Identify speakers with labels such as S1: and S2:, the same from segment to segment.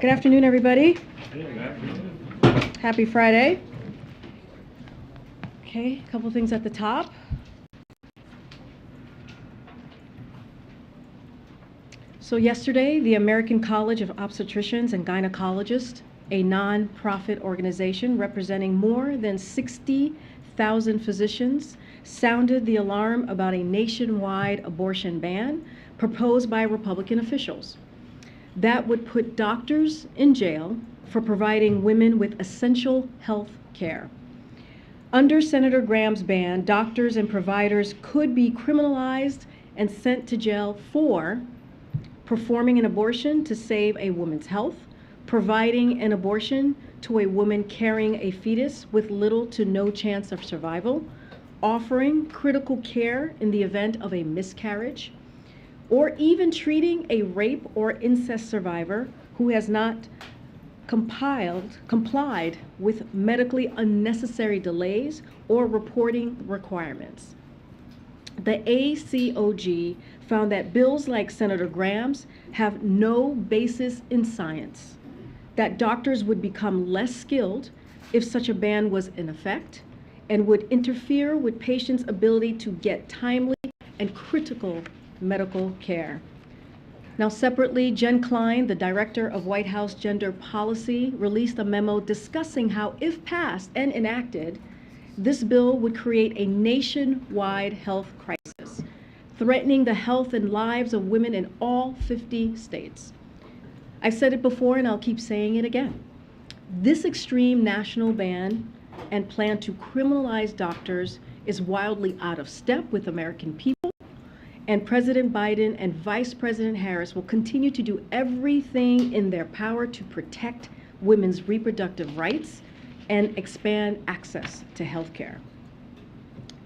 S1: Good afternoon, everybody.
S2: Good afternoon.
S1: Happy Friday. Okay, a couple things at the top. So yesterday, the American College of Obstetricians and Gynecologists, a non-profit organization representing more than 60,000 physicians, sounded the alarm about a nationwide abortion ban proposed by Republican officials. That would put doctors in jail for providing women with essential health care. Under Senator Graham's ban, doctors and providers could be criminalized and sent to jail for performing an abortion to save a woman's health, providing an abortion to a woman carrying a fetus with little to no chance of survival, offering critical care in the event of a miscarriage, or even treating a rape or incest survivor who has not complied with medically unnecessary delays or reporting requirements. The ACOG found that bills like Senator Graham's have no basis in science, that doctors would become less skilled if such a ban was in effect, and would interfere with patients' ability to get timely and critical medical care. Now, separately, Jen Klein, the director of White House Gender Policy, released a memo discussing how, if passed and enacted, this bill would create a nationwide health crisis, threatening the health and lives of women in all 50 states. I've said it before and I'll keep saying it again. This extreme national ban and plan to criminalize doctors is wildly out of step with American people, and President Biden and Vice President Harris will continue to do everything in their power to protect women's reproductive rights and expand access to health care.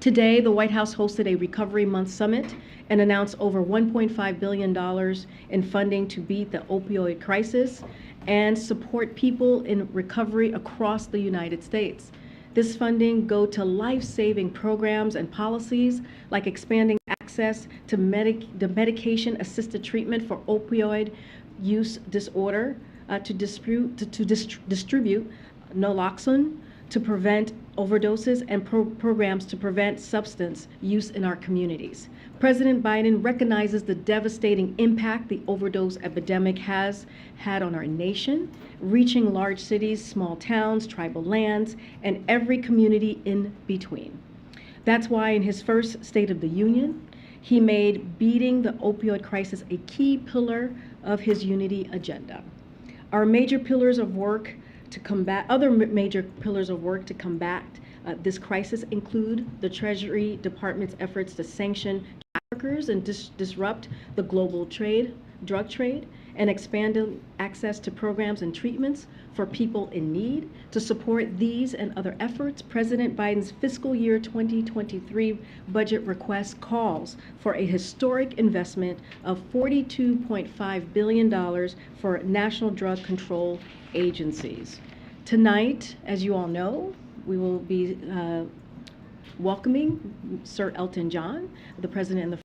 S1: Today, the White House hosted a Recovery Month summit and announced over $1.5 billion in funding to beat the opioid crisis and support people in recovery across the United States. This funding go to life-saving programs and policies like expanding access to the medication-assisted treatment for opioid use disorder, to distribute naloxone to prevent overdoses, and programs to prevent substance use in our communities. President Biden recognizes the devastating impact the overdose epidemic has had on our nation, reaching large cities, small towns, tribal lands, and every community in between. That's why in his first State of the Union, he made beating the opioid crisis a key pillar of his unity agenda. Our major pillars of work to combat, other major pillars of work to combat this crisis include the Treasury Department's efforts to sanction traffickers and disrupt the global drug trade, and expanded access to programs and treatments for people in need. To support these and other efforts, President Biden's fiscal year 2023 budget request calls for a historic investment of $42.5 billion for national drug control agencies. Tonight, as you all know, we will be welcoming Sir Elton John, the President and the First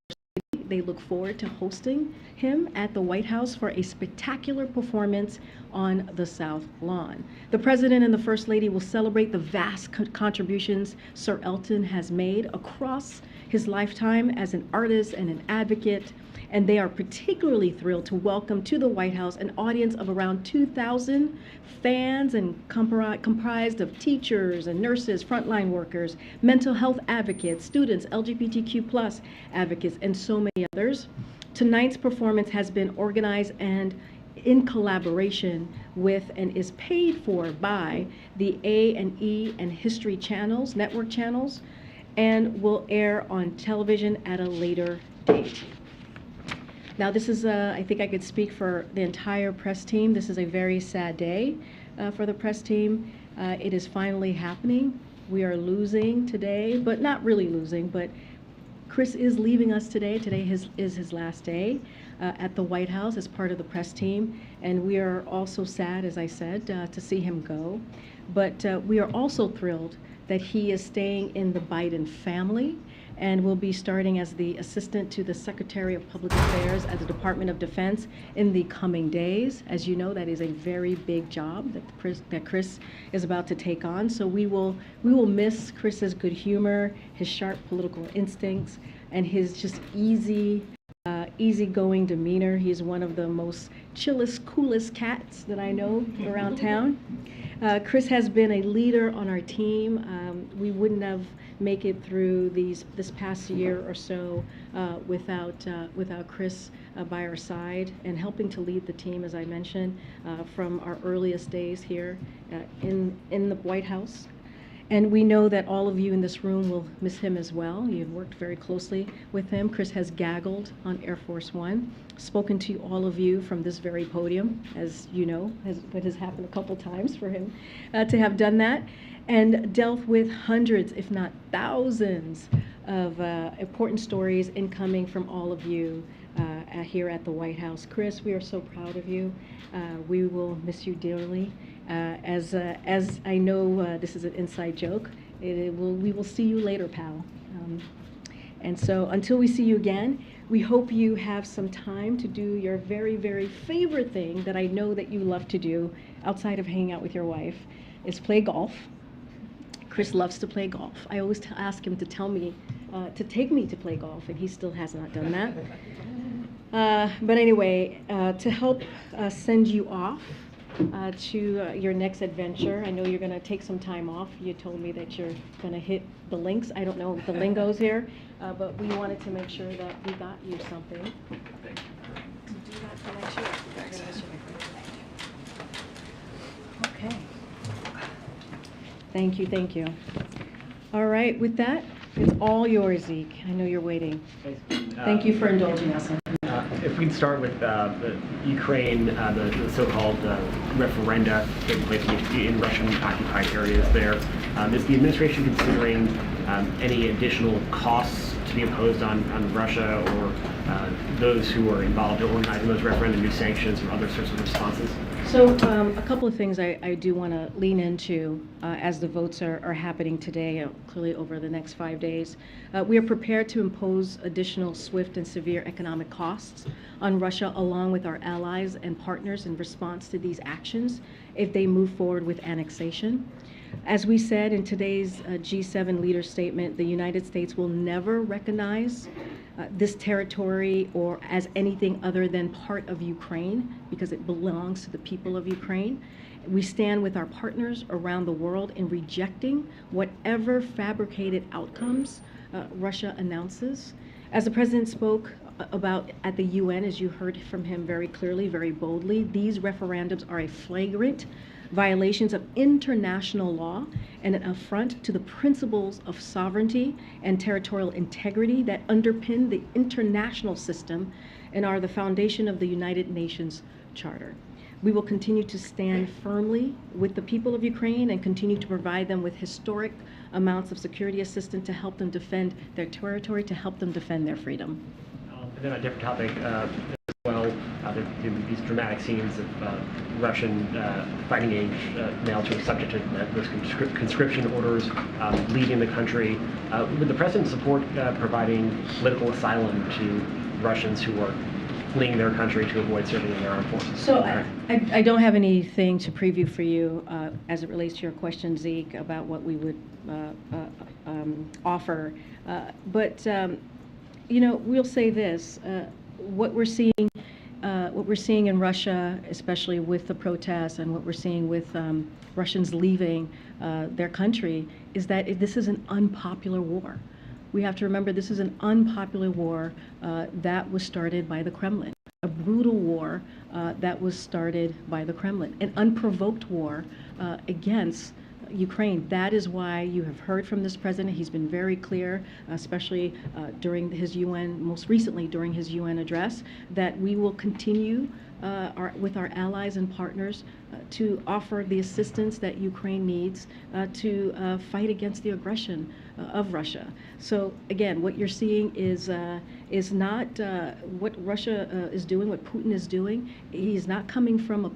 S1: Lady. They look forward to hosting him at the White House for a spectacular performance on the South Lawn. The President and the First Lady will celebrate the vast contributions Sir Elton has made across his lifetime as an artist and an advocate, and they are particularly thrilled to welcome to the White House an audience of around 2,000 fans and comprised of teachers and nurses, frontline workers, mental health advocates, students, LGBTQ+ advocates, and so many others. Tonight's performance has been organized and in collaboration with and is paid for by the A&E and History channels, network channels, and will air on television at a later date. Now, this is, I think I could speak for the entire press team. This is a very sad day for the press team. It is finally happening. We are losing today, but not really losing, but Chris is leaving us today. Today is his last day at the White House as part of the press team, and we are also sad, as I said, to see him go. But we are also thrilled that he is staying in the Biden family and will be starting as the Assistant to the Secretary of Public Affairs at the Department of Defense in the coming days. As you know, that is a very big job that Chris is about to take on. So we will miss Chris's good humor, his sharp political instincts, and his just easygoing demeanor. He's one of the most chillest, coolest cats that I know around town. Chris has been a leader on our team. We wouldn't have make it through this past year or so without Chris by our side and helping to lead the team, as I mentioned, from our earliest days here in the White House. And we know that all of you in this room will miss him as well. You've worked very closely with him. Chris has gaggled on Air Force One, spoken to all of you from this very podium, as you know, that has happened a couple times for him to have done that, and dealt with hundreds, if not thousands, of important stories incoming from all of you here at the White House. Chris, we are so proud of you. We will miss you dearly. As I know, this is an inside joke. We will see you later, pal. And so until we see you again, we hope you have some time to do your very, very favorite thing that I know that you love to do outside of hanging out with your wife, is play golf. Chris loves to play golf. I always ask him to tell me, to take me to play golf, and he still has not done that. But anyway, to help send you off to your next adventure, I know you're going to take some time off. You told me that you're going to hit the links. I don't know what the lingo's here, but we wanted to make sure that we got you something. To do that for next year. Okay. Thank you, thank you. All right, with that, it's all yours, Zeke. I know you're waiting. Thank you for indulging us.
S2: If we'd start with Ukraine, the so-called referenda taking place in Russian-occupied areas there, is the administration considering any additional costs to be imposed on Russia or those who are involved in organizing those referenda, new sanctions or other sorts of responses?
S1: So a couple of things I do want to lean into as the votes are happening today, clearly over the next 5 days. We are prepared to impose additional swift and severe economic costs on Russia along with our allies and partners in response to these actions if they move forward with annexation. As we said in today's G7 leader statement, the United States will never recognize this territory or as anything other than part of Ukraine because it belongs to the people of Ukraine. We stand with our partners around the world in rejecting whatever fabricated outcomes Russia announces. As the president spoke about at the UN, as you heard from him very clearly, very boldly, these referendums are a flagrant violations of international law and an affront to the principles of sovereignty and territorial integrity that underpin the international system and are the foundation of the United Nations Charter. We will continue to stand firmly with the people of Ukraine and continue to provide them with historic amounts of security assistance to help them defend their territory, to help them defend their freedom.
S2: And then on a different topic, as well, these dramatic scenes of Russian fighting age males who are subject to those conscription orders leaving the country. Would the president support providing political asylum to Russians who are fleeing their country to avoid serving in their armed forces?
S1: So I don't have anything to preview for you as it relates to your question, Zeke, about what we would offer. But you know, we'll say this: what we're seeing in Russia, especially with the protests, and what we're seeing with Russians leaving their country, is that this is an unpopular war. We have to remember this is an unpopular war that was started by the Kremlin, a brutal war that was started by the Kremlin, an unprovoked war against Ukraine. That is why you have heard from this president. He's been very clear, especially during his UN, most recently during his UN address, that we will continue with our allies and partners to offer the assistance that Ukraine needs to fight against the aggression of Russia. So again, what you're seeing is not what Russia is doing, what Putin is doing. He's not coming from a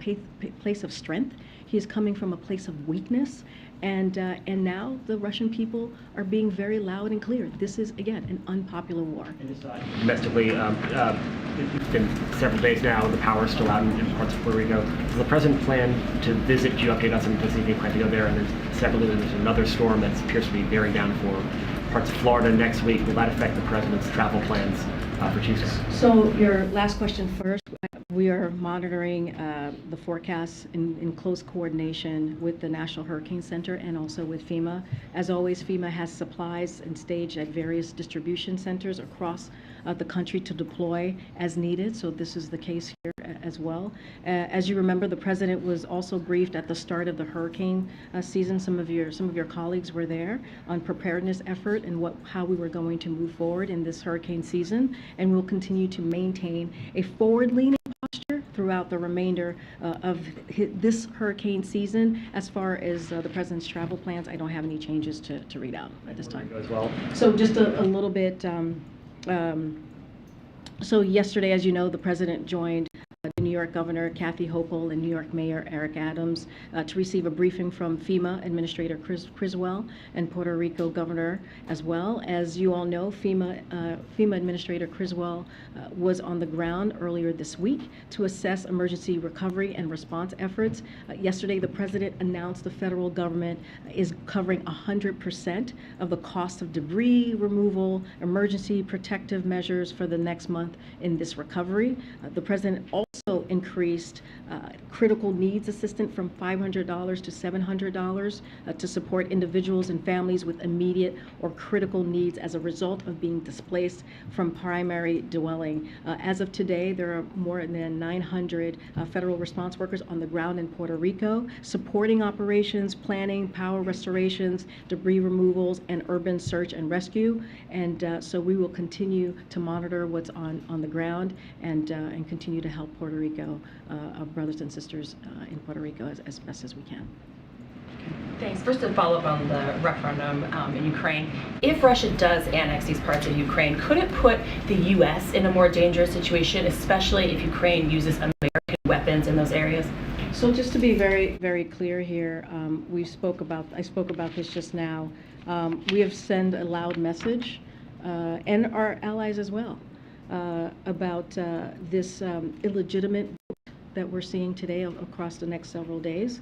S1: place of strength. He is coming from a place of weakness, and now the Russian people are being very loud and clear. This is, again, an unpopular war.
S2: And just domestically, it's been several days now, the power is still out in parts of Puerto Rico. Does the president plan to visit? Could you update us on, does he plan to go there? And then separately, there's another storm that appears to be bearing down for parts of Florida next week. Will that affect the president's travel plans for Tuesday?
S1: So your last question first. We are monitoring the forecasts in close coordination with the National Hurricane Center and also with FEMA. As always, FEMA has supplies and staged at various distribution centers across the country to deploy as needed. So this is the case here as well. As you remember, the president was also briefed at the start of the hurricane season. Some of your colleagues were there on preparedness effort and how we were going to move forward in this hurricane season, and we'll continue to maintain a forward-leaning posture throughout the remainder of this hurricane season. As far as the president's travel plans, I don't have any changes to read out at this time.
S2: As well.
S1: So just a little bit. So yesterday, as you know, the president joined the New York Governor Kathy Hochul and New York Mayor Eric Adams to receive a briefing from FEMA Administrator Criswell and Puerto Rico Governor as well. As you all know, FEMA Administrator Criswell was on the ground earlier this week to assess emergency recovery and response efforts. Yesterday, the president announced the federal government is covering 100% of the cost of debris removal, emergency protective measures for the next month in this recovery. The president also increased critical needs assistance from $500 to $700 to support individuals and families with immediate or critical needs as a result of being displaced from primary dwelling. As of today, there are more than 900 federal response workers on the ground in Puerto Rico supporting operations, planning, power restorations, debris removals, and urban search and rescue. And so we will continue to monitor what's on the ground and continue to help Puerto Rico, our brothers and sisters in Puerto Rico as best as we can.
S3: Thanks. First, to follow up on the referendum in Ukraine, if Russia does annex these parts of Ukraine, could it put the U.S. in a more dangerous situation, especially if Ukraine uses American weapons in those areas?
S1: So just to be very, very clear here, I spoke about this just now. We have sent a loud message, and our allies as well, about this illegitimate that we're seeing today across the next several days.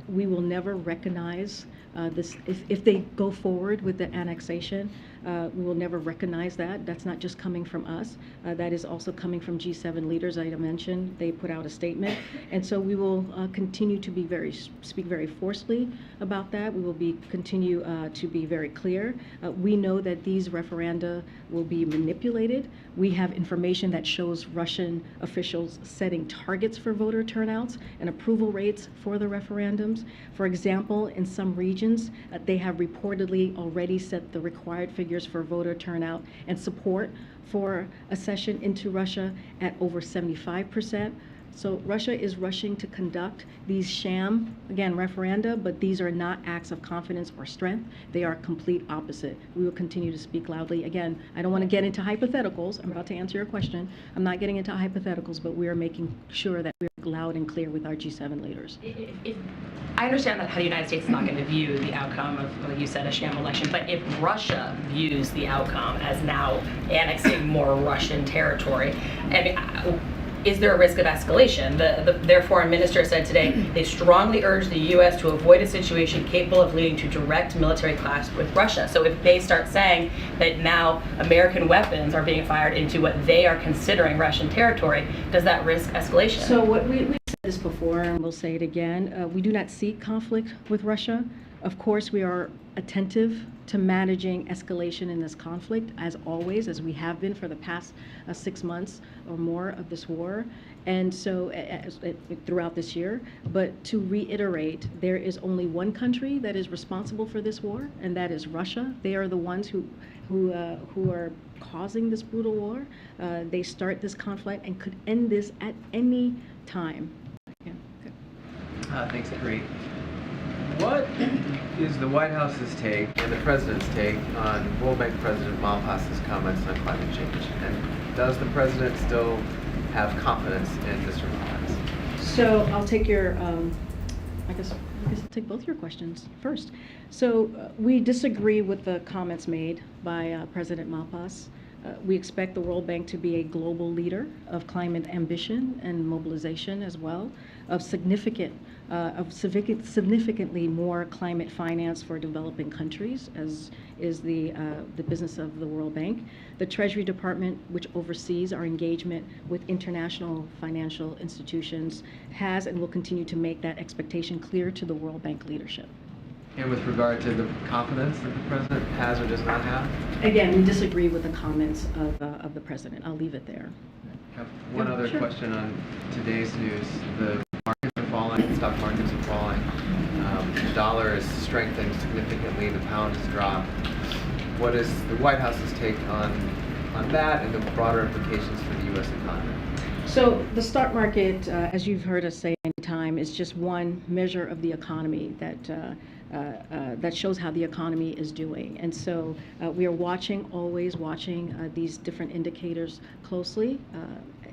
S1: We will never recognize this. If they go forward with the annexation, we will never recognize that. That's not just coming from us. That is also coming from G7 leaders. I mentioned they put out a statement, and so we will continue to speak very forcefully about that. We will continue to be very clear. We know that these referenda will be manipulated. We have information that shows Russian officials setting targets for voter turnouts and approval rates for the referendums. For example, in some regions, they have reportedly already set the required figures for voter turnout and support for a session into Russia at over 75%. So Russia is rushing to conduct these sham, again, referenda, but these are not acts of confidence or strength. They are complete opposite. We will continue to speak loudly. Again, I don't want to get into hypotheticals. I'm about to answer your question. I'm not getting into hypotheticals, but we are making sure that we're loud and clear with our G7 leaders.
S3: I understand that how the United States is not going to view the outcome of, like you said, a sham election, but if Russia views the outcome as now annexing more Russian territory, I mean, is there a risk of escalation? Their foreign minister said today they strongly urge the U.S. to avoid a situation capable of leading to direct military clash with Russia. So if they start saying that now American weapons are being fired into what they are considering Russian territory, does that risk escalation?
S1: So what we said this before, and we'll say it again, we do not seek conflict with Russia. Of course, we are attentive to managing escalation in this conflict, as always, as we have been for the past 6 months or more of this war, and so throughout this year. But to reiterate, there is only one country that is responsible for this war, and that is Russia. They are the ones who are causing this brutal war. They start this conflict and could end this at any time. Yeah. Okay.
S4: Thanks, Karine. What is the White House's take and the President's take on World Bank President Malpass's comments on climate change? And does the President still have confidence in Mr. Malpass?
S1: So I'll take your I guess I'll take both your questions first. So we disagree with the comments made by President Malpass. We expect the World Bank to be a global leader of climate ambition and mobilization as well, of significantly more climate finance for developing countries, as is the business of the World Bank. The Treasury Department, which oversees our engagement with international financial institutions, has and will continue to make that expectation clear to the World Bank leadership.
S4: And with regard to the confidence that the president has or does not have?
S1: Again, we disagree with the comments of the president. I'll leave it there.
S4: I have one
S1: Yeah,
S4: other
S1: sure.
S4: question on today's news. The markets are falling, stock markets are falling. The dollar is strengthening significantly, the pound has dropped. What is the White House's take on that and the broader implications for the U.S. economy?
S1: So the stock market, as you've heard us say many times, is just one measure of the economy that shows how the economy is doing. And so we are always watching these different indicators closely,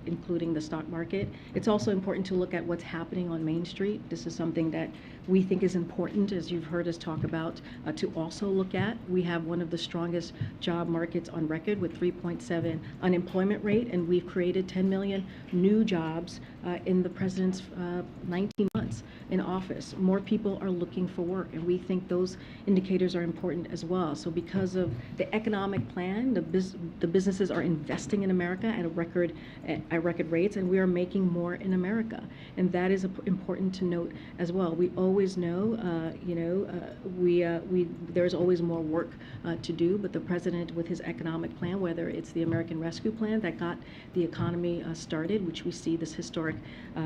S1: including the stock market. It's also important to look at what's happening on Main Street. This is something that we think is important, as you've heard us talk about, to also look at. We have one of the strongest job markets on record with 3.7 unemployment rate, and we've created 10 million new jobs in the president's 19 months in office. More people are looking for work, and we think those indicators are important as well. So because of the economic plan, the businesses are investing in America at record rates, and we are making more in America. And that is important to note as well. We always know, there's always more work to do, but the president, with his economic plan, whether it's the American Rescue Plan that got the economy started, which we see this historic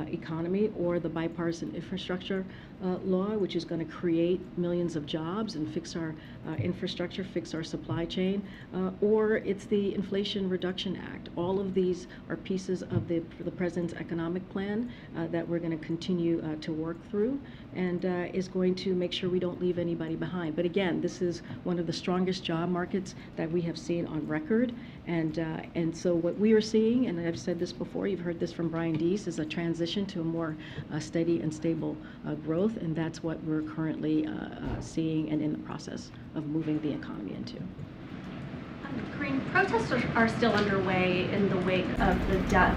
S1: economy, or the bipartisan infrastructure law, which is going to create millions of jobs and fix our infrastructure, fix our supply chain, or it's the Inflation Reduction Act. All of these are pieces of the president's economic plan that we're going to continue to work through, and is going to make sure we don't leave anybody behind. But again, this is one of the strongest job markets that we have seen on record, and so what we are seeing, and I've said this before, you've heard this from Brian Deese, is a transition to a more steady and stable growth, and that's what we're currently seeing and in the process of moving the economy into.
S5: Karine, protests are still underway in the wake of the death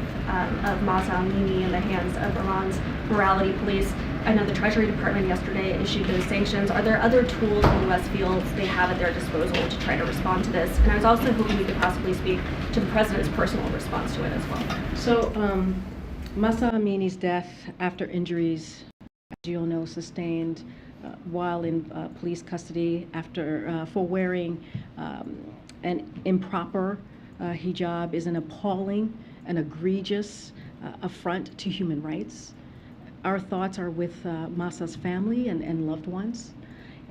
S5: of Mahsa Amini in the hands of Iran's morality police. I know the Treasury Department yesterday issued those sanctions. Are there other tools the U.S. feels they have at their disposal to try to respond to this? And I was also hoping you could possibly speak to the president's personal response to it as well.
S1: So Mahsa Amini's death after injuries, as you all know, sustained while in police custody for wearing an improper hijab is an appalling and egregious affront to human rights. Our thoughts are with Mahsa's family and loved ones.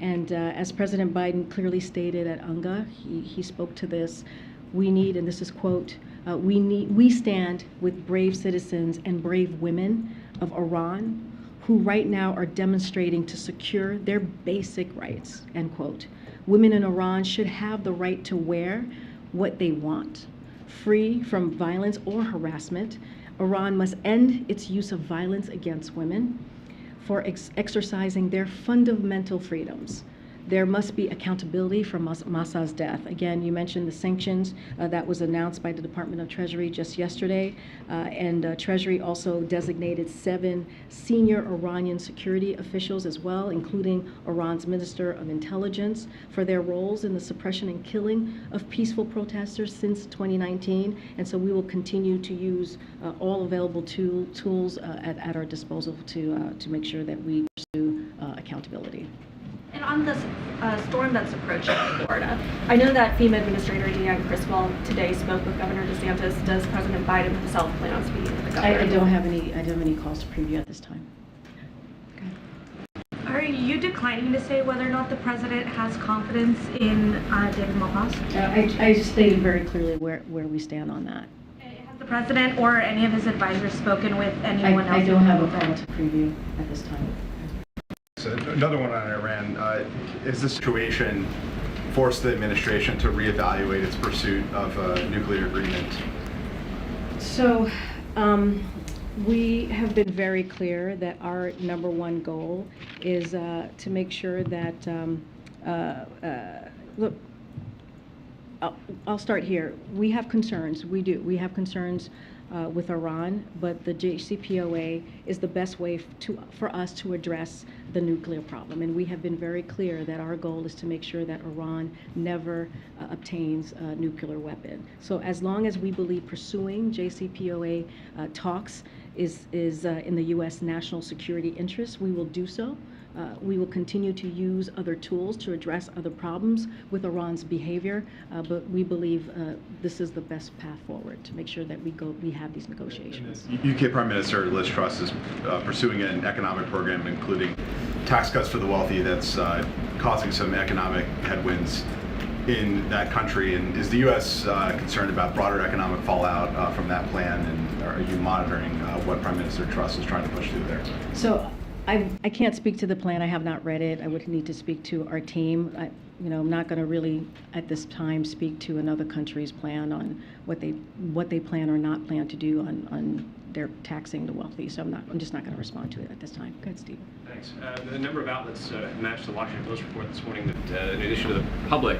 S1: And as President Biden clearly stated at UNGA, he spoke to this, we need, and this is quote, we stand with brave citizens and brave women of Iran who right now are demonstrating to secure their basic rights, end quote. Women in Iran should have the right to wear what they want, free from violence or harassment. Iran must end its use of violence against women for exercising their fundamental freedoms. There must be accountability for Mahsa's death. Again, you mentioned the sanctions that was announced by the Department of Treasury just yesterday, and Treasury also designated 7 senior Iranian security officials as well, including Iran's Minister of Intelligence, for their roles in the suppression and killing of peaceful protesters since 2019. And so we will continue to use all available tools at our disposal to make sure that we pursue accountability.
S5: And on this storm that's approaching Florida, I know that FEMA Administrator Deanne Criswell today spoke with Governor DeSantis. Does President Biden himself plan on speaking with the governor?
S1: I don't have any calls to preview at this time.
S6: Are you declining to say whether or not the president has confidence in David Malpass?
S1: I just stated very clearly where we stand on that.
S6: Has the president or any of his advisors spoken with anyone else?
S1: I don't have a call to preview at this time.
S7: So another one on Iran. Is this situation forced the administration to reevaluate its pursuit of a nuclear agreement?
S1: So We have been very clear that our number one goal is to make sure that, look, I'll start here. We have concerns. We do. We have concerns with Iran, but the JCPOA is the best way for us to address the nuclear problem. And we have been very clear that our goal is to make sure that Iran never obtains a nuclear weapon. So as long as we believe pursuing JCPOA talks is in the U.S. national security interest, we will do so. We will continue to use other tools to address other problems with Iran's behavior, but we believe this is the best path forward to make sure that we have these negotiations.
S7: UK Prime Minister Liz Truss is pursuing an economic program including tax cuts for the wealthy that's causing some economic headwinds in that country. And is the U.S. Concerned about broader economic fallout from that plan? And are you monitoring what Prime Minister Truss is trying to push through there?
S1: So I can't speak to the plan. I have not read it. I would need to speak to our team. I'm not going to really, at this time, speak to another country's plan on what they plan or not plan to do on their taxing the wealthy. So I'm just not going to respond to it at this time. Go ahead, Steve.
S8: Thanks. A number of outlets matched the Washington Post report this morning that in addition to the public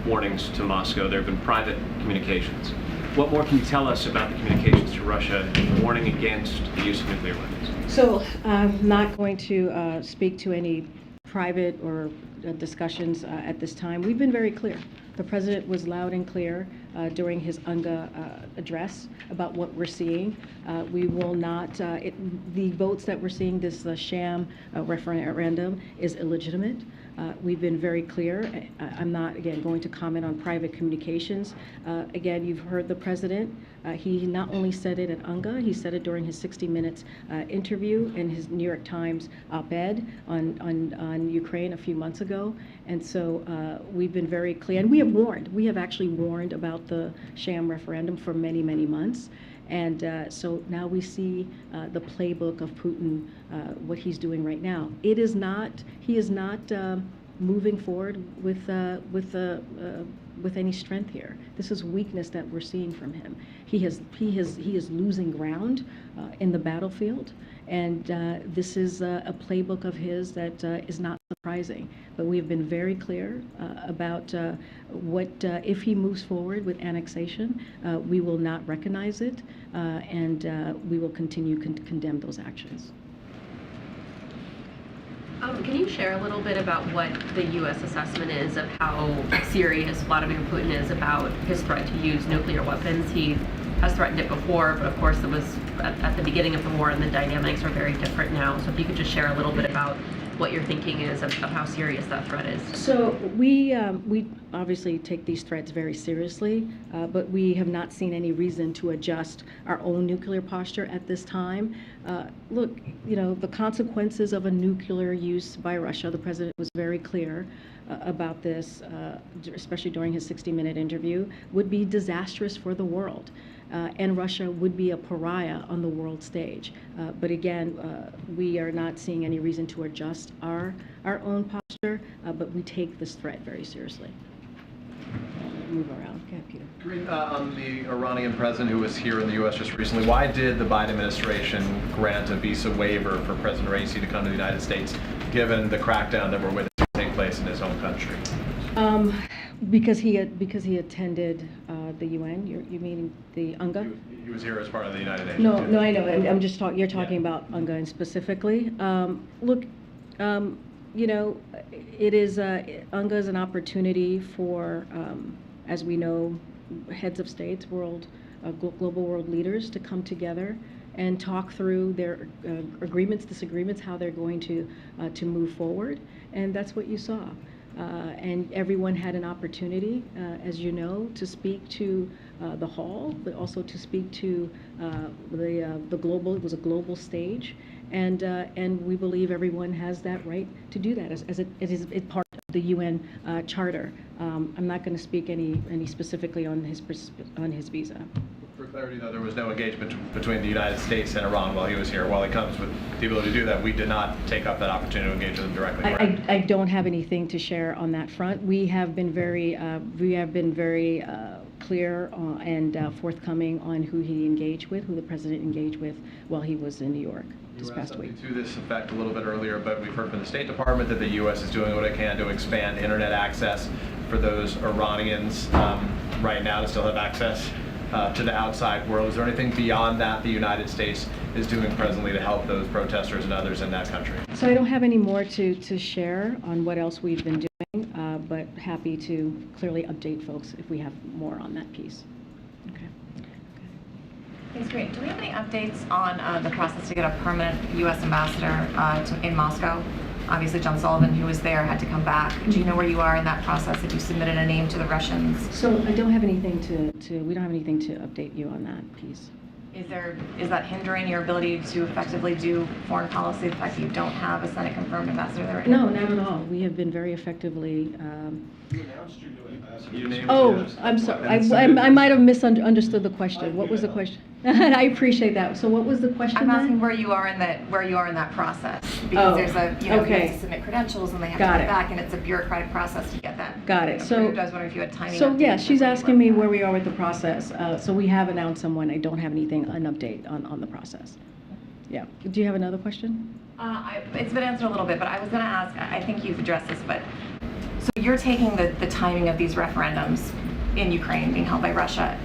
S8: warnings to Moscow, there have been private communications. What more can you tell us about the communications to Russia warning against the use of nuclear weapons?
S1: So I'm not going to speak to any private or discussions at this time. We've been very clear. The president was loud and clear during his UNGA address about what we're seeing. We will not, the votes that we're seeing, this sham referendum is illegitimate. We've been very clear. I'm not, again, going to comment on private communications. Again, you've heard the president. He not only said it at UNGA, he said it during his 60 Minutes interview in his New York Times op-ed on Ukraine a few months ago. And so we've been very clear. And we have warned. We have actually warned about the sham referendum for many, many months. And so now we see the playbook of Putin, what he's doing right now. He is not moving forward with any strength here. This is weakness that we're seeing from him. He is losing ground in the battlefield, and this is a playbook of his that is not surprising. But we have been very clear about what if he moves forward with annexation, we will not recognize it, and we will continue to condemn those actions.
S9: Can you share a little bit about what the U.S. assessment is of how serious Vladimir Putin is about his threat to use nuclear weapons? He has threatened it before, but of course it was at the beginning of the war and the dynamics are very different now. So if you could just share a little bit about what your thinking is of how serious that threat is.
S1: So we obviously take these threats very seriously, but we have not seen any reason to adjust our own nuclear posture at this time. Look, the consequences of a nuclear use by Russia, the president was very clear about this, especially during his 60-minute interview, would be disastrous for the world. And Russia would be a pariah on the world stage. But again, we are not seeing any reason to adjust our own posture, but we take this threat very seriously. Move around. Okay, Peter.
S10: Karine, on the Iranian president who was here in the U.S. just recently, why did the Biden administration grant a visa waiver for President Raisi to come to the United States, given the crackdown that we're witnessing take place in his home country?
S1: Because he attended the UN. You mean the UNGA?
S10: He was here as part of the United Nations.
S1: No, I know. I'm just talking. You're talking about UNGA and specifically. Look, it is UNGA is an opportunity for, as we know, heads of states, global world leaders to come together and talk through their agreements, disagreements, how they're going to move forward, and that's what you saw. And everyone had an opportunity, as you know, to speak to the hall, but also to speak to the global. It was a global stage, and we believe everyone has that right to do that as it is part of the UN Charter. I'm not going to speak any specifically on his visa.
S10: For clarity, though, there was no engagement between the United States and Iran while he was here. While he comes with the ability to do that, we did not take up that opportunity to engage with him directly.
S1: I don't have anything to share on that front. We have been very clear and forthcoming on who he engaged with, who the president engaged with while he was in New York this
S10: You were asked
S1: past week.
S10: something to this effect a little bit earlier, but we've heard from the State Department that the U.S. is doing what it can to expand internet access for those Iranians right now to still have access to the outside world. Is there anything beyond that the United States is doing presently to help those protesters and others in that country?
S1: So I don't have any more to share on what else we've been doing, but happy to clearly update folks if we have more on that piece. Okay.
S11: Thanks, Karine. Do we have any updates on the process to get a permanent U.S. ambassador in Moscow? Obviously, John Sullivan, who was there, had to come back. Do you know where you are in that process? Have you submitted a name to the Russians?
S1: So I don't have anything we don't have anything to update you on that piece.
S11: Is that hindering your ability to effectively do foreign policy, the fact that you don't have a Senate-confirmed ambassador there right now?
S1: No, not at all. We have been very effectively.
S10: You named
S1: Oh,
S10: yours.
S1: I'm sorry.
S10: And
S1: I might have misunderstood the question. What was the question? I appreciate that. So what was the question
S11: I'm
S1: then?
S11: asking where you are in that process, because
S1: Oh,
S11: there's you have
S1: okay.
S11: to submit credentials and they have
S1: Got
S11: to
S1: it.
S11: come back, and it's a bureaucratic process to get that.
S1: Got it. So
S11: approved. I was wondering if you had timing.
S1: So yeah,
S11: updates
S1: she's
S11: of where you
S1: asking
S11: were
S1: me
S11: with
S1: where
S11: that.
S1: we are with the process. So we have announced someone. I don't have anything, an update on the process. Yeah. Do you have another question?
S11: It's been answered a little bit, but I was going to ask, I think you've addressed this, but so you're taking the timing of these referendums in Ukraine being held by Russia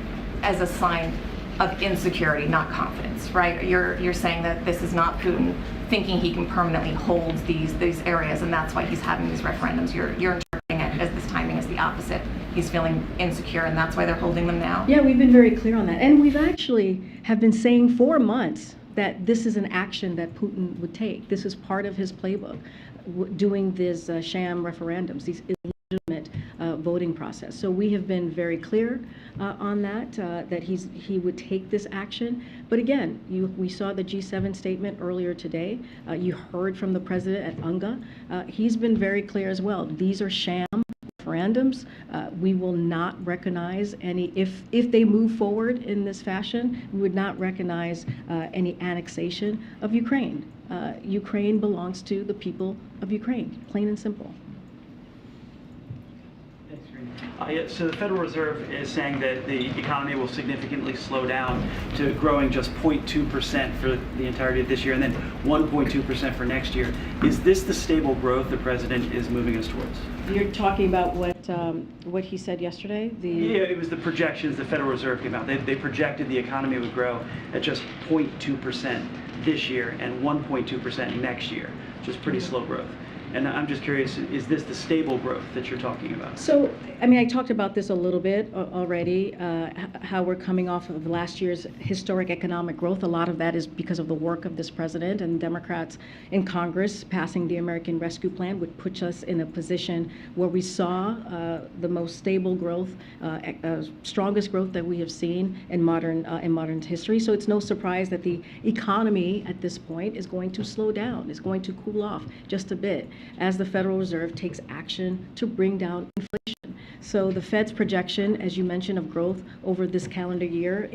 S11: as a sign of insecurity, not confidence, right? You're saying that this is not Putin thinking he can permanently hold these areas, and that's why he's having these referendums. You're interpreting it as this timing is the opposite. He's feeling insecure, and that's why they're holding them now?
S1: Yeah, we've been very clear on that. And we've actually have been saying for months that this is an action that Putin would take. This is part of his playbook, doing these sham referendums, these illegitimate voting process. So we have been very clear on that, that he would take this action. But again, we saw the G7 statement earlier today. You heard from the president at UNGA. He's been very clear as well. These are sham referendums. We will not recognize any, if they move forward in this fashion, we would not recognize any annexation of Ukraine. Ukraine belongs to the people of Ukraine, plain and simple.
S12: Thanks, Karine. So the Federal Reserve is saying that the economy will significantly slow down to growing just 0.2% for the entirety of this year and then 1.2% for next year. Is this the stable growth the president is moving us towards?
S1: You're talking about what he said yesterday?
S12: Yeah, it was the projections the Federal Reserve came out. They projected the economy would grow at just 0.2% this year and 1.2% next year, which is pretty slow growth. And I'm just curious, is this the stable growth that you're talking about?
S1: So, I mean, I talked about this a little bit already, how we're coming off of last year's historic economic growth. A lot of that is because of the work of this president and Democrats in Congress passing the American Rescue Plan, which puts us in a position where we saw the most stable growth, strongest growth that we have seen in modern history. So it's no surprise that the economy at this point is going to slow down, is going to cool off just a bit, as the Federal Reserve takes action to bring down inflation. So the Fed's projection, as you mentioned, of growth over this calendar year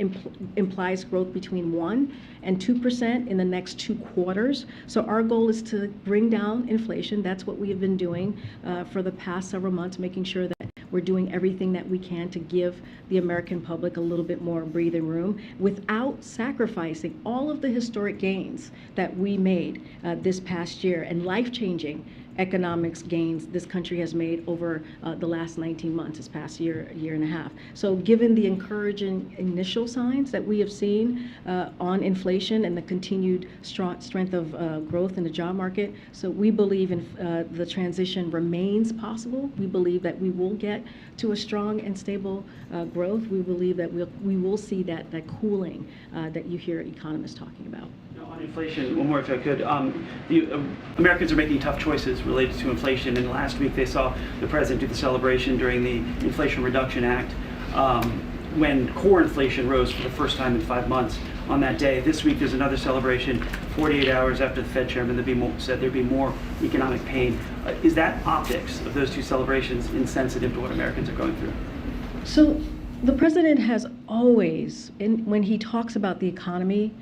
S1: implies growth between 1% and 2% in the next 2 quarters. So our goal is to bring down inflation. That's what we have been doing for the past several months, making sure that we're doing everything that we can to give the American public a little bit more breathing room without sacrificing all of the historic gains that we made this past year and life-changing economics gains this country has made over the last 19 months, this past year and a half. So given the encouraging initial signs that we have seen on inflation and the continued strength of growth in the job market, so we believe the transition remains possible. We believe that we will get to a strong and stable growth. We believe that we will see that cooling that you hear economists talking about.
S12: On inflation, one more if I could. Americans are making tough choices related to inflation, and last week they saw the president do the celebration during the Inflation Reduction Act when core inflation rose for the first time in 5 months on that day. This week there's another celebration, 48 hours after the Fed chairman said there'd be more economic pain. Is that optics of those two celebrations insensitive to what Americans are going through?
S1: So the president has always, when he talks about the economy,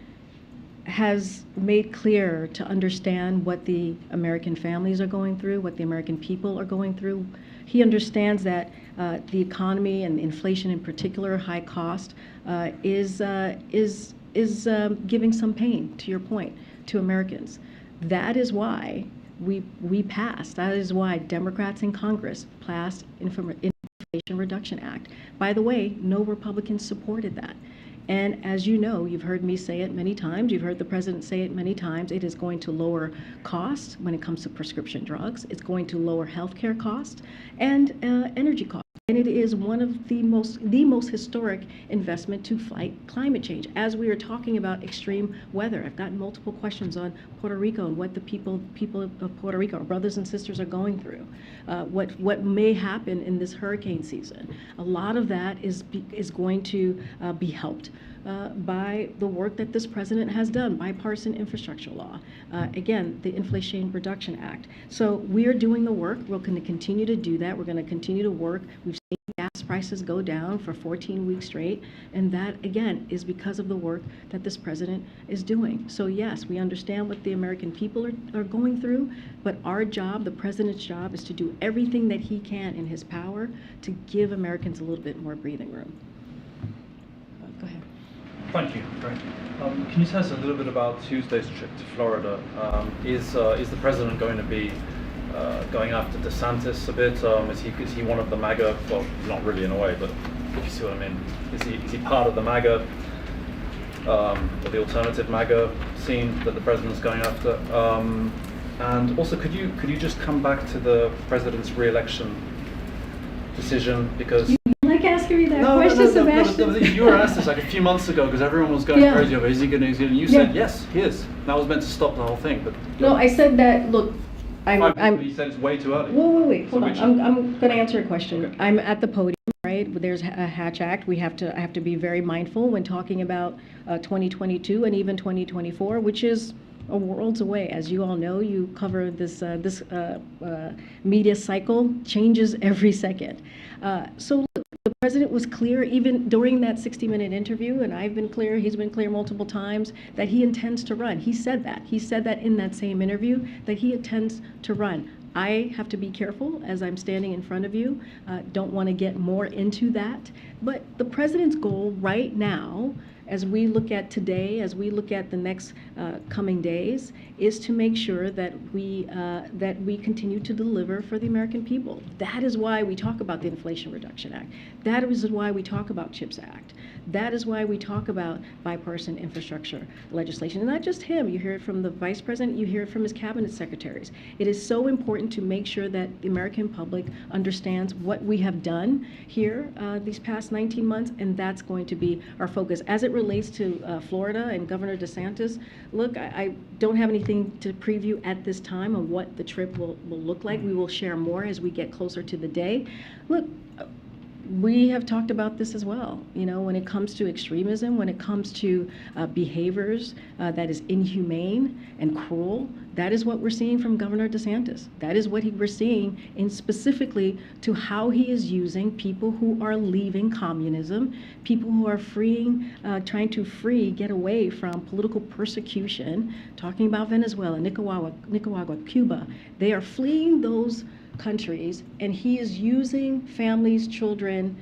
S1: has made clear to understand what the American families are going through, what the American people are going through. He understands that the economy and inflation in particular, high cost, is giving some pain, to your point, to Americans. That is why we passed. That is why Democrats in Congress passed Inflation Reduction Act. By the way, no Republicans supported that. And as you know, you've heard me say it many times, you've heard the president say it many times, it is going to lower costs when it comes to prescription drugs. It's going to lower healthcare costs and energy costs. And it is one of the most historic investment to fight climate change. As we are talking about extreme weather, I've gotten multiple questions on Puerto Rico and what the people of Puerto Rico, our brothers and sisters, are going through. What may happen in this hurricane season. A lot of that is going to be helped by the work that this president has done, bipartisan infrastructure law. Again, the Inflation Reduction Act. So we are doing the work. We're going to continue to do that. We're going to continue to work. We've seen gas prices go down for 14 weeks straight, and that, again, is because of the work that this president is doing. So yes, we understand what the American people are going through, but our job, the president's job, is to do everything that he can in his power to give Americans a little bit more breathing room. Go ahead.
S13: Thank you. Can you tell us a little bit about Tuesday's trip to Florida? Is the president going to be going after DeSantis a bit? Is he one of the MAGA? Well, not really in a way, but if you see what I mean. Is he part of the MAGA or the alternative MAGA scene that the president's going after? And also, could you just come back to the president's re-election decision, because
S1: like asking me that question, Sebastian.
S13: No, you were asked this like a few months ago because everyone was going crazy over is he going to? You said yes, he is. That was meant to stop the whole thing, but
S1: no, I said that. Look,
S13: you said it's way too early.
S1: Wait, hold on. I'm going to answer a question. Okay. I'm at the podium, right? There's a Hatch Act. I have to be very mindful when talking about 2022 and even 2024, which is a worlds away. As you all know, you cover this media cycle, changes every second. So look, the president was clear even during that 60-minute interview, and I've been clear, he's been clear multiple times, that he intends to run. He said that. He said that in that same interview, that he intends to run. I have to be careful as I'm standing in front of you. Don't want to get more into that. But the president's goal right now, as we look at today, as we look at the next coming days, is to make sure that we continue to deliver for the American people. That is why we talk about the Inflation Reduction Act. That is why we talk about CHIPS Act. That is why we talk about bipartisan infrastructure legislation. And not just him, you hear it from the vice president, you hear it from his cabinet secretaries. It is so important to make sure that the American public understands what we have done here these past 19 months, and that's going to be our focus. As it relates to Florida and Governor DeSantis, look, I don't have anything to preview at this time on what the trip will look like. We will share more as we get closer to the day. Look, we have talked about this as well. You know, when it comes to extremism, when it comes to behaviors that is inhumane and cruel, that is what we're seeing from Governor DeSantis. That is what we're seeing in specifically to how he is using people who are leaving communism, people who are trying to get away from political persecution, talking about Venezuela, Nicaragua, Cuba. They are fleeing those countries, and he is using families, children,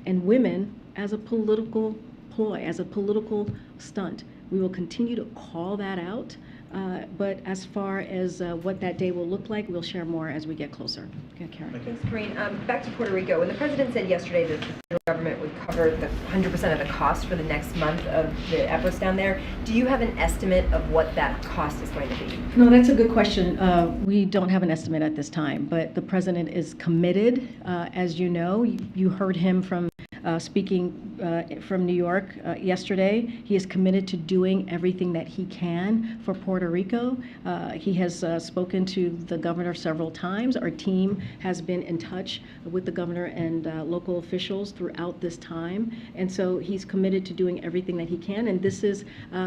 S1: and women as a political ploy, as a political stunt. We will continue to call that out, but as far as what that day will look like, we'll share more as we get closer. Okay, Karen.
S14: Thanks, Karine. Back to Puerto Rico. When the president said yesterday that the federal government would cover the 100% of the cost for the next month of the efforts down there, do you have an estimate of what that cost is going to be?
S1: No, that's a good question. We don't have an estimate at this time, but the president is committed. As you know, you heard him from speaking from New York yesterday. He is committed to doing everything that he can for Puerto Rico. He has spoken to the governor several times. Our team has been in touch with the governor and local officials throughout this time. And so he's committed to doing everything that he can. And this is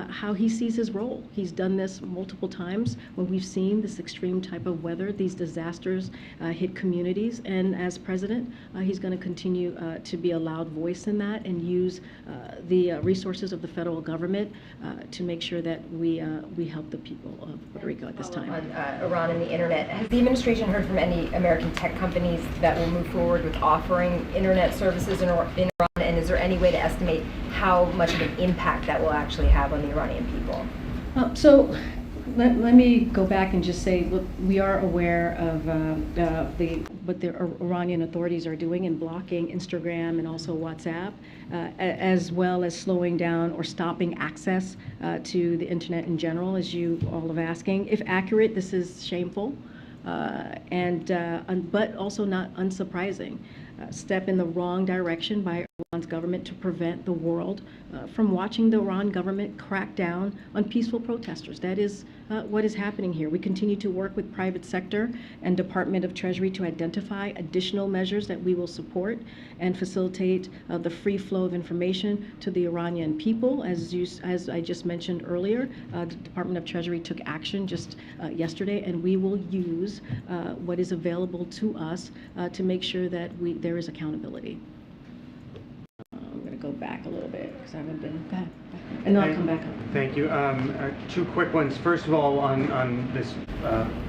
S1: how he sees his role. He's done this multiple times when we've seen this extreme type of weather, these disasters hit communities. And as president, he's going to continue to be a loud voice in that and and use the resources of the federal government to make sure that we help the people of Puerto Rico at this time.
S14: On Iran and the internet, has the administration heard from any American tech companies that will move forward with offering internet services in Iran? And is there any way to estimate how much of an impact that will actually have on the Iranian people?
S1: So let me go back and just say, look, we are aware of what the Iranian authorities are doing in blocking Instagram and also WhatsApp, as well as slowing down or stopping access to the internet in general, as you all are asking. If accurate, this is shameful, but also not unsurprising. Step in the wrong direction by Iran's government to prevent the world from watching the Iran government crack down on peaceful protesters. That is what is happening here. We continue to work with private sector and Department of Treasury to identify additional measures that we will support and facilitate the free flow of information to the Iranian people. As I just mentioned earlier, the Department of Treasury took action just yesterday, and we will use what is available to us to make sure that there is accountability. I'm going to go back a little bit because I haven't been back. And then I'll come back up.
S15: Thank you. Two quick ones. First of all, on this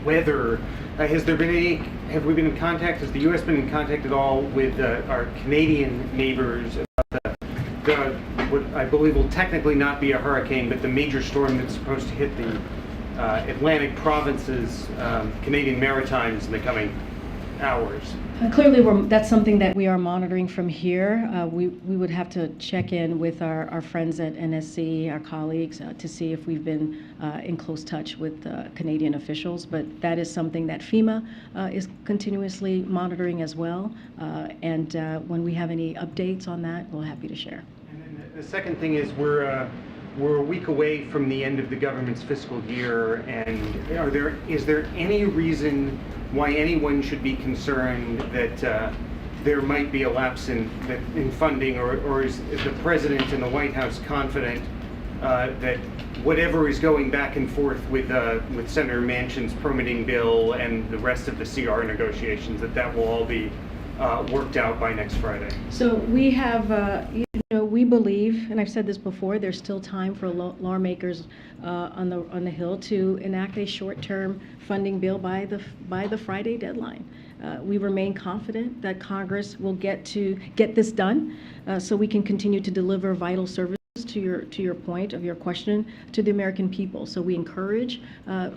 S15: weather, have we been in contact, has the U.S. been in contact at all with our Canadian neighbors about what I believe will technically not be a hurricane, but the major storm that's supposed to hit the Atlantic provinces, Canadian Maritimes in the coming hours?
S1: Clearly, that's something that we are monitoring from here. We would have to check in with our friends at NSC, our colleagues, to see if we've been in close touch with Canadian officials. But that is something that FEMA is continuously monitoring as well. And when we have any updates on that, we're happy to share.
S15: And then the second thing is we're a week away from the end of the government's fiscal year, and is there any reason why anyone should be concerned that there might be a lapse in funding, or is the President and the White House confident that whatever is going back and forth with Senator Manchin's permitting bill and the rest of the CR negotiations, that will all be worked out by next Friday?
S1: So we have, we believe, and I've said this before, there's still time for lawmakers on the Hill to enact a short-term funding bill by the Friday deadline. We remain confident that Congress will get this done, so we can continue to deliver vital services, to your point of your question, to the American people. So we encourage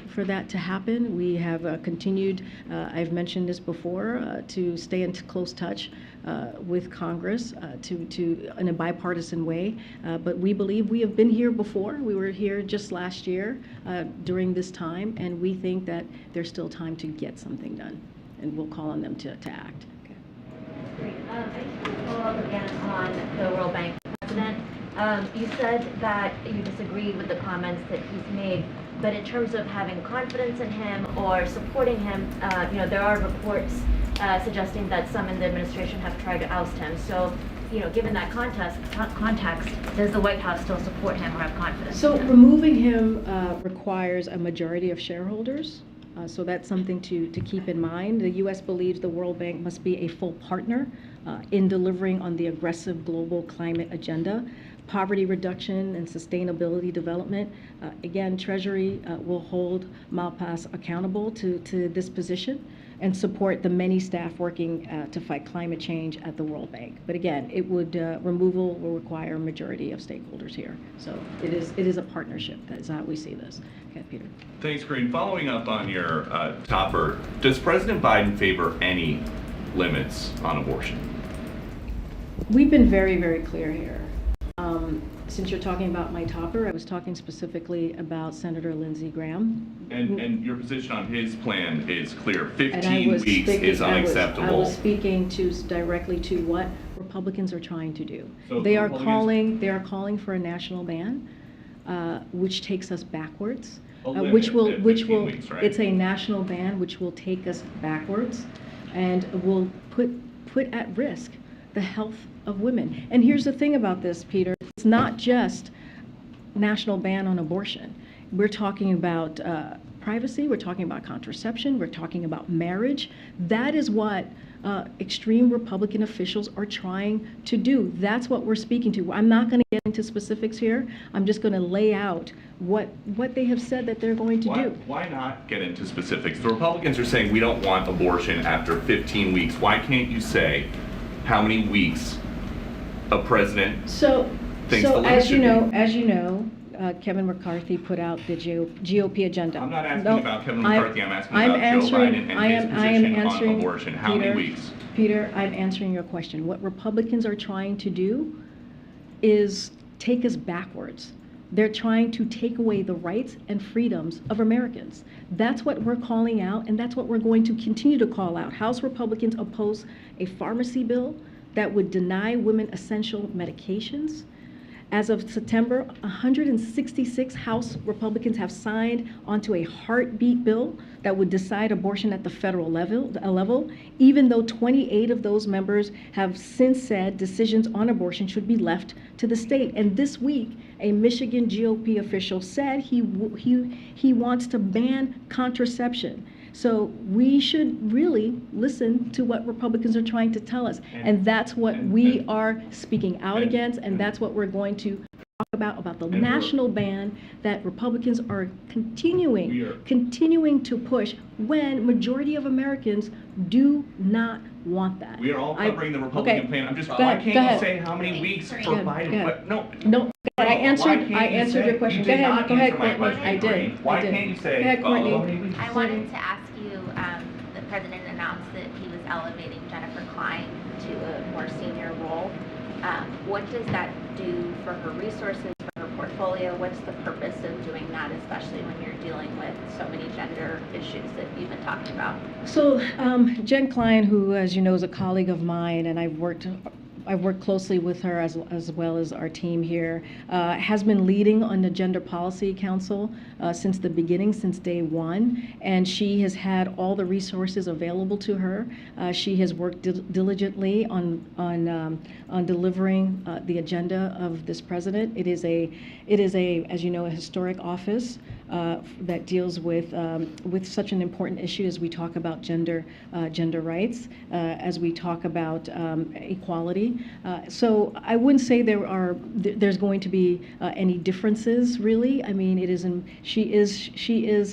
S1: for that to happen. We have continued, I've mentioned this before, to stay in close touch with Congress in a bipartisan way. But we believe we have been here before. We were here just last year during this time, and we think that there's still time to get something done, and we'll call on them to act. Okay.
S16: Great. I just want to follow up again on the World Bank president. You said that you disagreed with the comments that he's made, but in terms of having confidence in him or supporting him, there are reports suggesting that some in the administration have tried to oust him. So, given that context, does the White House still support him or have confidence?
S1: So removing him requires a majority of shareholders. So that's something to keep in mind. The U.S. believes the World Bank must be a full partner in delivering on the aggressive global climate agenda, poverty reduction, and sustainability development. Again, Treasury will hold Malpass accountable to this position and support the many staff working to fight climate change at the World Bank. But again, removal will require a majority of stakeholders here. So it is a partnership. That is how we see this. Okay, Peter.
S17: Thanks, Karine. Following up on your topper, does President Biden favor any limits on abortion?
S1: We've been very, very clear here. Since you're talking about my topper, I was talking specifically about Senator Lindsey Graham.
S17: And your position on his plan is clear. 15 weeks is unacceptable.
S1: I was speaking directly to what Republicans are trying to do.
S17: So
S1: they are calling for a national ban, which takes us backwards. Which will
S17: weeks, right?
S1: It's a national ban which will take us backwards and will put at risk the health of women. And here's the thing about this, Peter. It's not just national ban on abortion. We're talking about privacy, we're talking about contraception, we're talking about marriage. That is what extreme Republican officials are trying to do. That's what we're speaking to. I'm not going to get into specifics here. I'm just going to lay out what they have said that they're going to do.
S17: Why not get into specifics? The Republicans are saying we don't want abortion after 15 weeks. Why can't you say how many weeks a president thinks the limit
S1: as
S17: should
S1: you know, Kevin McCarthy put out the GOP agenda.
S17: I'm not asking about Kevin McCarthy. I'm asking about Joe Biden and his position on abortion. How many weeks?
S1: Peter, I'm answering your question. What Republicans are trying to do is take us backwards. They're trying to take away the rights and freedoms of Americans. That's what we're calling out, and that's what we're going to continue to call out. House Republicans oppose a pharmacy bill that would deny women essential medications. As of September, 166 House Republicans have signed onto a heartbeat bill that would decide abortion at the federal level, even though 28 of those members have since said decisions on abortion should be left to the state. And this week, a Michigan GOP official said he wants to ban contraception. So we should really listen to what Republicans are trying to tell us. And that's what we are speaking out against, and that's what we're going to talk about the national ban that Republicans are continuing to push when majority of Americans do not want that.
S17: We are all covering the Republican plan. I'm just, why can't you say how many weeks for Biden?
S1: No. I answered your question. Go ahead, Courtney. I did.
S17: Why can't you say
S1: how many
S17: weeks?
S18: I wanted to ask you, the president announced that he was elevating Jennifer Klein to a more senior role. What does that do for her resources, for her portfolio? What's the purpose of doing that, especially when you're dealing with so many gender issues that you've been talking about?
S1: So Jen Klein, who, as you know, is a colleague of mine, and I've worked closely with her as well as our team here, has been leading on the Gender Policy Council since the beginning, since day one, and she has had all the resources available to her. She has worked diligently on delivering the agenda of this president. It is a, as you know, a historic office that deals with such an important issue as we talk about gender rights, as we talk about equality. So I wouldn't say there's going to be any differences, really. I mean, she is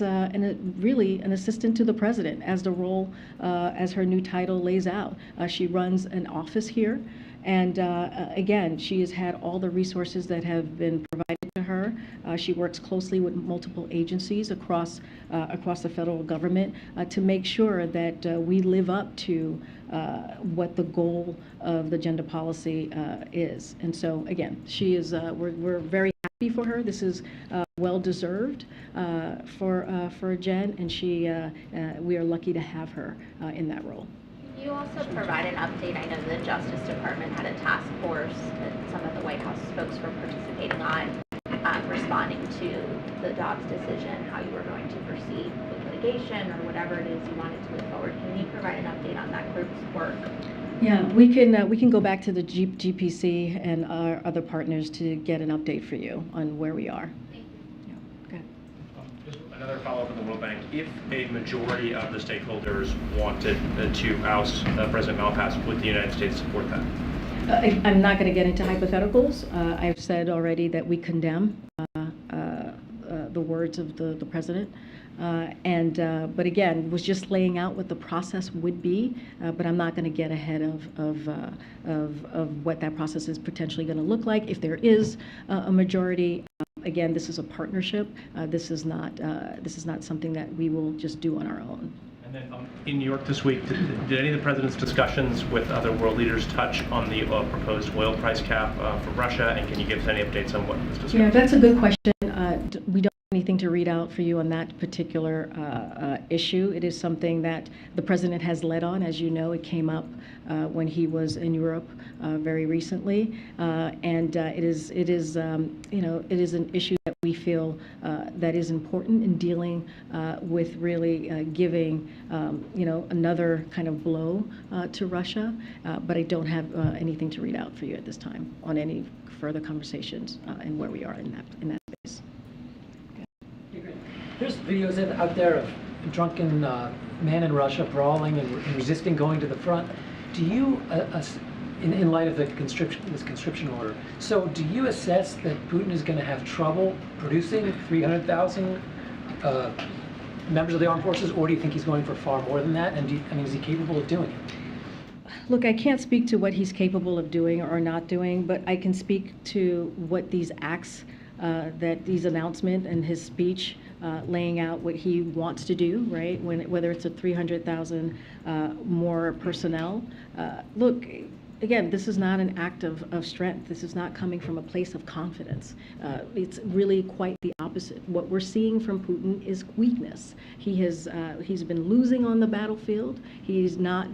S1: really an assistant to the president, as the role, as her new title lays out. She runs an office here. And again, she has had all the resources that have been provided to her. She works closely with multiple agencies across the federal government to make sure that we live up to what the goal of the gender policy is. And so again, she is. We're very happy for her. This is well deserved for Jen, and we are lucky to have her in that role.
S18: You also provide an update. I know the Justice Department had a task force that some of the White House folks were participating on, responding to the Dobbs decision, how you were going to proceed with litigation or whatever it is you wanted to move forward. Can you provide an update on that group's work?
S1: Yeah, we can go back to the GPC and our other partners to get an update for you on where we are.
S19: Another follow-up on the World Bank. If a majority of the stakeholders wanted to oust President Malpass, would the United States support that?
S1: I'm not going to get into hypotheticals. I've said already that we condemn the words of the president. But again, was just laying out what the process would be, but I'm not going to get ahead of what that process is potentially going to look like. If there is a majority, again, this is a partnership. This is not something that we will just do on our own.
S19: And then in New York this week, did any of the president's discussions with other world leaders touch on the proposed oil price cap for Russia? And can you give us any updates on what was discussed?
S1: Yeah, that's a good question. We don't have anything to read out for you on that particular issue. It is something that the president has led on. As you know, it came up when he was in Europe very recently, and it is an issue that we feel that is important in dealing with really giving another kind of blow to Russia. But I don't have anything to read out for you at this time on any further conversations and where we are in that space.
S20: There's videos out there of drunken men in Russia brawling and resisting going to the front. Do you, in light of this conscription order, so do you assess that Putin is going to have trouble producing 300,000 members of the armed forces, or do you think he's going for far more than that? And is he capable of doing it?
S1: Look, I can't speak to what he's capable of doing or not doing, but I can speak to what these acts, that these announcements and his speech laying out what he wants to do, right? Whether it's a 300,000 more personnel. Look, again, this is not an act of strength. This is not coming from a place of confidence. It's really quite the opposite. What we're seeing from Putin is weakness. He's been losing on the battlefield. He has not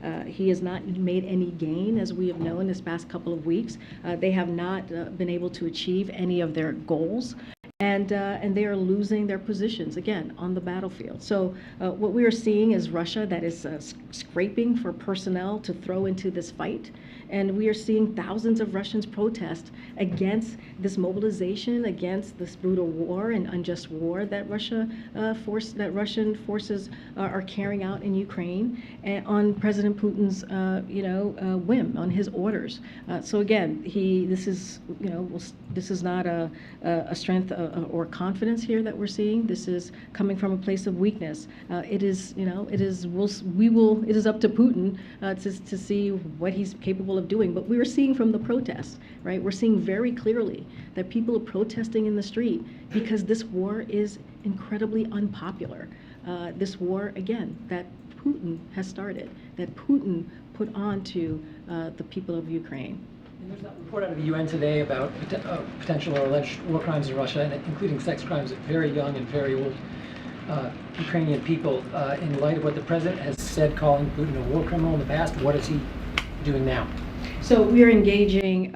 S1: made any gain, as we have known this past couple of weeks. They have not been able to achieve any of their goals. And they are losing their positions, again, on the battlefield. So what we are seeing is Russia that is scraping for personnel to throw into this fight. And we are seeing thousands of Russians protest against this mobilization, against this brutal war and unjust war that Russian forces are carrying out in Ukraine, and on President Putin's whim, on his orders. So again, this is not a strength or confidence here that we're seeing. This is coming from a place of weakness. It is up to Putin to see what he's capable of doing. But we are seeing from the protests, right? We're seeing very clearly that people are protesting in the street because this war is incredibly unpopular. This war, again, that Putin has started, that Putin put onto the people of Ukraine.
S20: And there's a report out of the UN today about potential or alleged war crimes in Russia, including sex crimes of very young and very old Ukrainian people. In light of what the president has said, calling Putin a war criminal in the past, what is he doing now?
S1: So we are engaging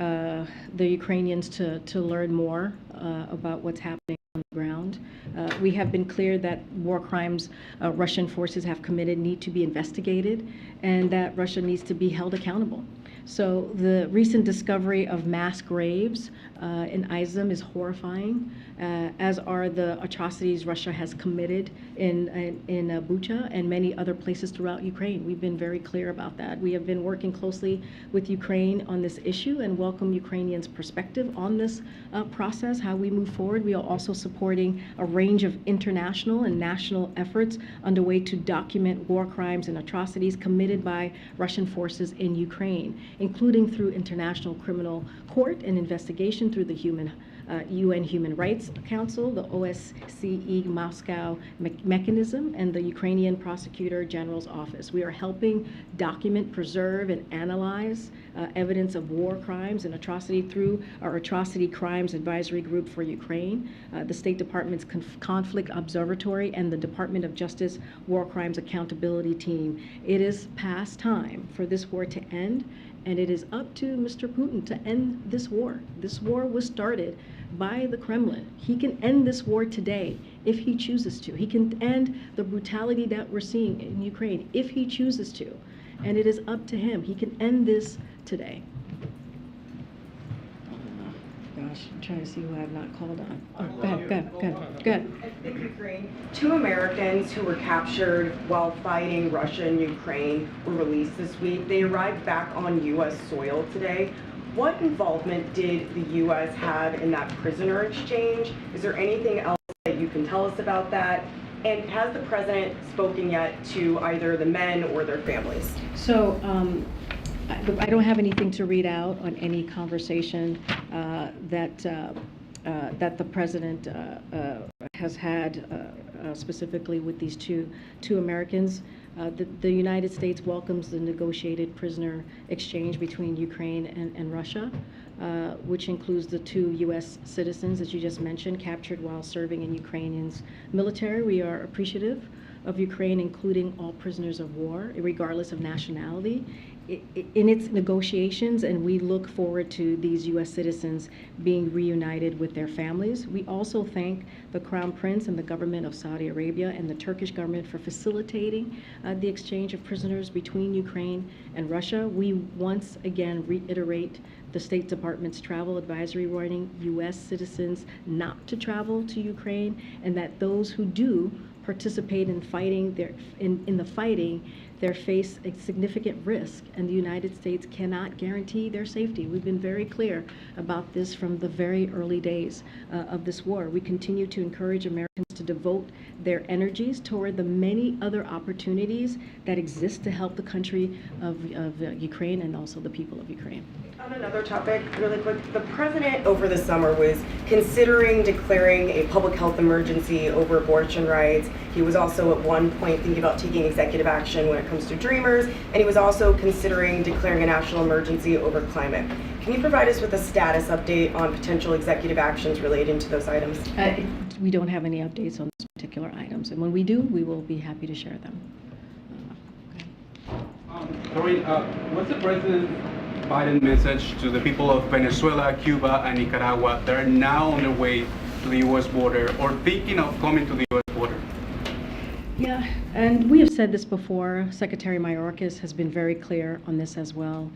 S1: the Ukrainians to learn more about what's happening on the ground. We have been clear that war crimes Russian forces have committed need to be investigated, and that Russia needs to be held accountable. So the recent discovery of mass graves in Izium is horrifying, as are the atrocities Russia has committed in Bucha and many other places throughout Ukraine. We've been very clear about that. We have been working closely with Ukraine on this issue and welcome Ukrainians' perspective on this process, how we move forward. We are also supporting a range of international and national efforts underway to document war crimes and atrocities committed by Russian forces in Ukraine, including through International Criminal Court and investigation through the UN Human Rights Council, the OSCE Moscow mechanism, and the Ukrainian Prosecutor General's Office. We are helping document, preserve, and analyze evidence of war crimes and atrocity through our Atrocity Crimes Advisory Group for Ukraine, the State Department's Conflict Observatory, and the Department of Justice War Crimes Accountability Team. It is past time for this war to end, and it is up to Mr. Putin to end this war. This war was started by the Kremlin. He can end this war today if he chooses to. He can end the brutality that we're seeing in Ukraine if he chooses to. And it is up to him. He can end this today. Gosh, I'm trying to see who I have not called on. Oh, go ahead.
S21: In Ukraine, 2 Americans who were captured while fighting Russia and Ukraine were released this week. They arrived back on U.S. soil today. What involvement did the U.S. have in that prisoner exchange? Is there anything else that you can tell us about that? And has the president spoken yet to either the men or their families?
S1: So I don't have anything to read out on any conversation that the president has had specifically with these two Americans. The United States welcomes the negotiated prisoner exchange between Ukraine and Russia, which includes the 2 U.S. citizens that you just mentioned captured while serving in Ukrainians' military. We are appreciative of Ukraine, including all prisoners of war, regardless of nationality, in its negotiations, and we look forward to these U.S. citizens being reunited with their families. We also thank the Crown Prince and the government of Saudi Arabia and the Turkish government for facilitating the exchange of prisoners between Ukraine and Russia. We once again reiterate the State Department's travel advisory warning U.S. citizens not to travel to Ukraine, and that those who do participate in fighting in the fighting, they face a significant risk, and the United States cannot guarantee their safety. We've been very clear about this from the very early days of this war. We continue to encourage Americans to devote their energies toward the many other opportunities that exist to help the country of Ukraine and also the people of Ukraine.
S21: On another topic, really quick, the president over the summer was considering declaring a public health emergency over abortion rights. He was also at one point thinking about taking executive action when it comes to Dreamers, and he was also considering declaring a national emergency over climate. Can you provide us with a status update on potential executive actions relating to those items?
S1: We don't have any updates on those particular items, and when we do, we will be happy to share them.
S2: Karine, what's the President Biden message to the people of Venezuela, Cuba, and Nicaragua that are now on their way to the U.S. border or thinking of coming to the U.S. border?
S1: Yeah, and we have said this before. Secretary Mayorkas has been very clear on this as well.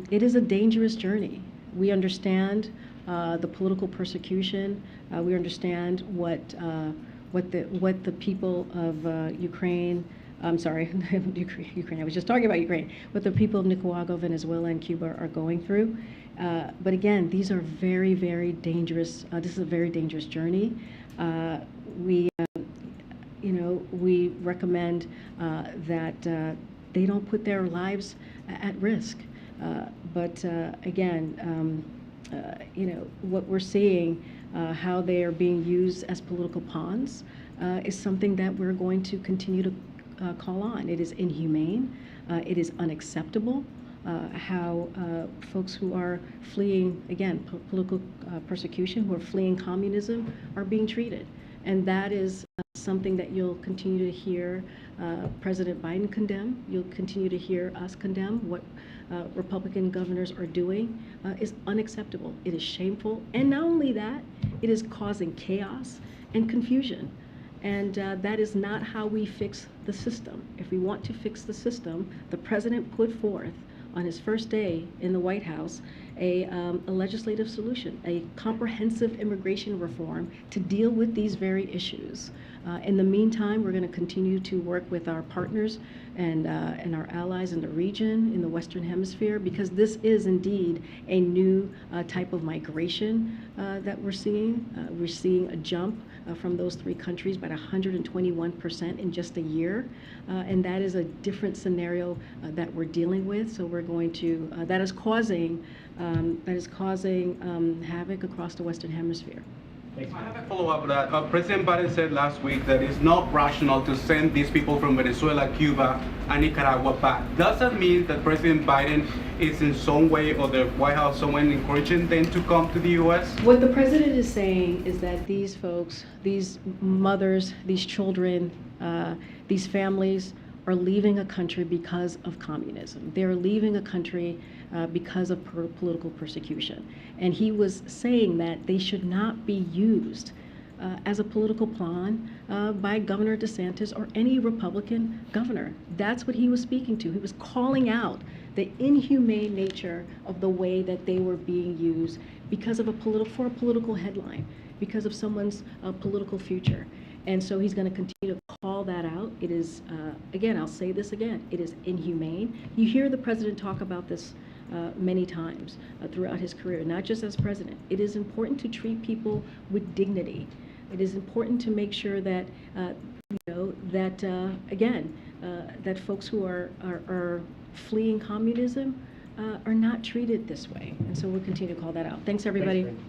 S1: It is a dangerous journey. We understand the political persecution. We understand what the people of Ukraine. I'm sorry, Ukraine. I was just talking about Ukraine. What the people of Nicaragua, Venezuela, and Cuba are going through. But again, these are very, very dangerous. This is a very dangerous journey. We recommend that they don't put their lives at risk. But again, what we're seeing, how they are being used as political pawns, is something that we're going to continue to call on. It is inhumane. It is unacceptable how folks who are fleeing, again, political persecution, who are fleeing communism, are being treated. And that is something that you'll continue to hear President Biden condemn. You'll continue to hear us condemn. What Republican governors are doing is unacceptable. It is shameful. And not only that, it is causing chaos and confusion. And that is not how we fix the system. If we want to fix the system, the president put forth on his first day in the White House a legislative solution, a comprehensive immigration reform to deal with these very issues. In the meantime, we're going to continue to work with our partners and our allies in the region, in the Western Hemisphere, because this is indeed a new type of migration that we're seeing. We're seeing a jump from those three countries by 121% in just a year, and that is a different scenario that we're dealing with. So we're going to that is causing havoc across the Western Hemisphere.
S2: I have a follow-up to that. President Biden said last week that it's not rational to send these people from Venezuela, Cuba, and Nicaragua back. Does that mean that President Biden is in some way, or the White House, someone encouraging them to come to the U.S.?
S1: What the president is saying is that these folks, these mothers, these children, these families are leaving a country because of communism. They're leaving a country because of political persecution. And he was saying that they should not be used as a political pawn by Governor DeSantis or any Republican governor. That's what he was speaking to. He was calling out the inhumane nature of the way that they were being used because of for a political headline, because of someone's political future. And so he's going to continue to call that out. It is, again, I'll say this again, it is inhumane. You hear the president talk about this many times throughout his career, not just as president. It is important to treat people with dignity. It is important to make sure that, that folks who are fleeing communism are not treated this way. And so we'll continue to call that out. Thanks, everybody.
S15: Thanks,